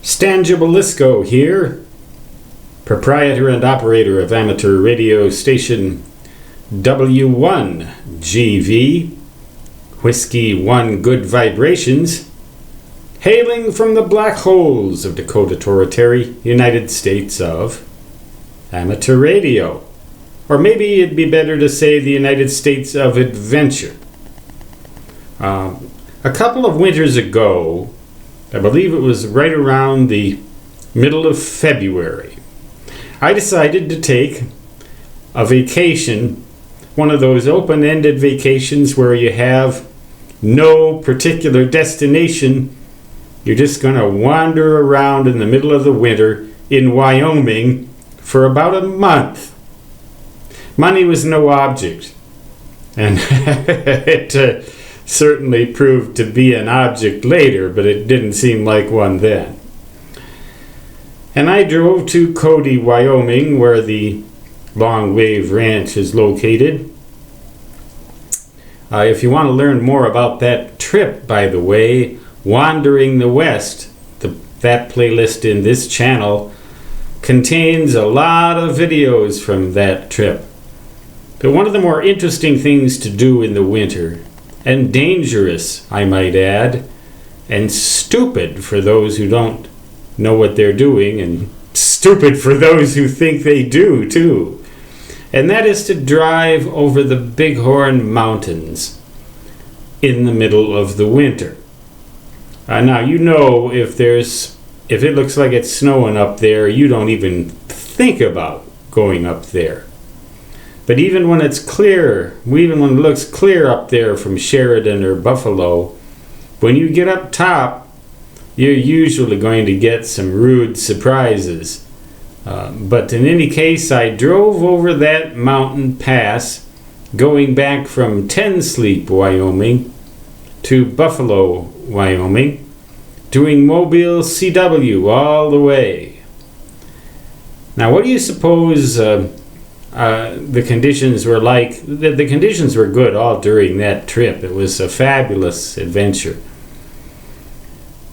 Stan Gibilisco here, proprietor and operator of amateur radio station W1GV, Whiskey 1 Good Vibrations, hailing from the black holes of Dakota Territory, United States of amateur radio. Or maybe it'd be better to say the United States of adventure. A couple of winters ago, I believe it was right around the middle of February, I decided to take a vacation, one of those open-ended vacations where you have no particular destination. You're just going to wander around in the middle of the winter in Wyoming for about a month. Money was no object, and it certainly proved to be an object later, but it didn't seem like one then. And I drove to Cody, Wyoming, where the Long Wave Ranch is located. If you want to learn more about that trip, by the way, Wandering the West, that playlist in this channel contains a lot of videos from that trip. But one of the more interesting things to do in the winter, and dangerous, I might add, and stupid for those who don't know what they're doing, and stupid for those who think they do, too. And that is to drive over the Bighorn Mountains in the middle of the winter. Now, you know, if it looks like it's snowing up there, you don't even think about going up there. But even when it's clear, even when it looks clear up there from Sheridan or Buffalo, when you get up top, you're usually going to get some rude surprises. But in any case, I drove over that mountain pass, going back from Ten Sleep, Wyoming, to Buffalo, Wyoming, doing Mobile CW all the way. Now, what do you suppose the conditions were like? The conditions were good all during that trip. It was a fabulous adventure.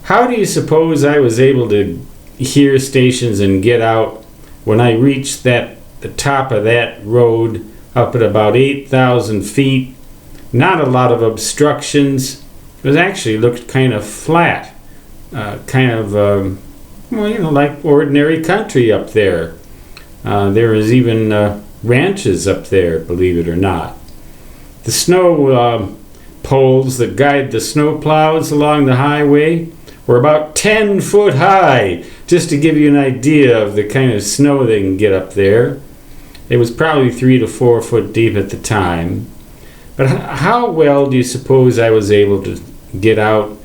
How do you suppose I was able to hear stations and get out when I reached the top of that road up at about 8,000 feet? Not a lot of obstructions. It was actually looked kind of flat, like ordinary country up there. There was even ranches up there, believe it or not. The snow poles that guide the snow plows along the highway were about 10 foot high, just to give you an idea of the kind of snow they can get up there. It was probably 3 to 4 foot deep at the time. But how well do you suppose I was able to get out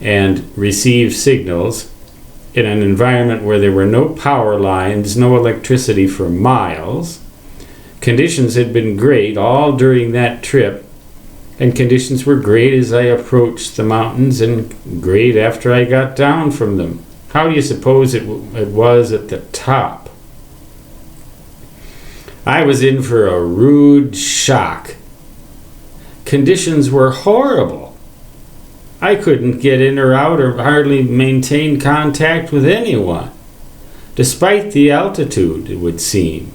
and receive signals in an environment where there were no power lines, no electricity for miles? Conditions had been great all during that trip, and conditions were great as I approached the mountains and great after I got down from them. How do you suppose it was at the top? I was in for a rude shock. Conditions were horrible. I couldn't get in or out or hardly maintain contact with anyone, despite the altitude, it would seem.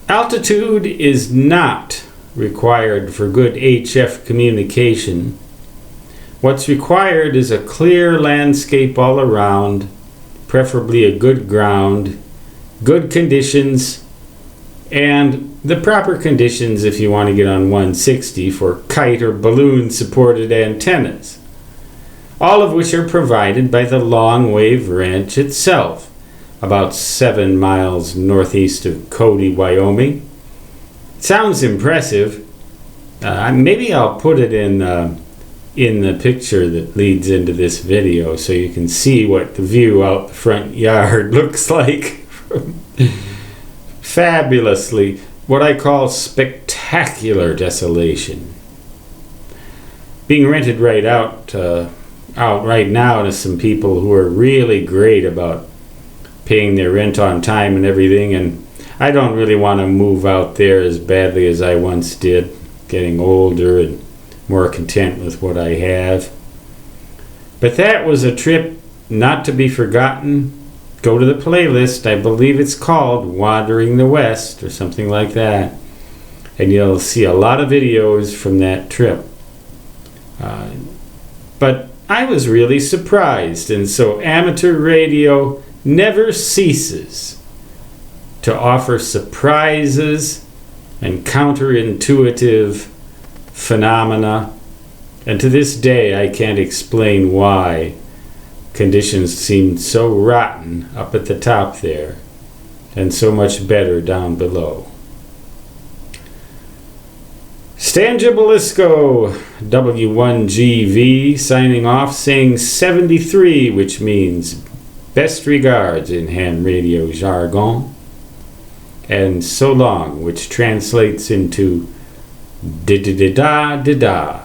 Altitude is not required for good HF communication. What's required is a clear landscape all around, preferably a good ground, good conditions, and the proper conditions if you want to get on 160 for kite or balloon supported antennas, all of which are provided by the Long Wave Ranch itself, about 7 miles northeast of Cody, Wyoming. Sounds impressive. Maybe I'll put it in the picture that leads into this video so you can see what the view out the front yard looks like. Fabulously, what I call spectacular desolation. Being rented right out right now to some people who are really great about paying their rent on time and everything, and I don't really want to move out there as badly as I once did, getting older and more content with what I have. But that was a trip not to be forgotten, go to the playlist. I believe it's called Wandering the West or something like that. And you'll see a lot of videos from that trip. But I was really surprised. And so amateur radio never ceases to offer surprises and counterintuitive phenomena. And to this day, I can't explain why conditions seemed so rotten up at the top there and so much better down below. Stan Gibilisco, W1GV, signing off, saying 73, which means best regards in ham radio jargon, and so long, which translates into da-da-da-da-da-da.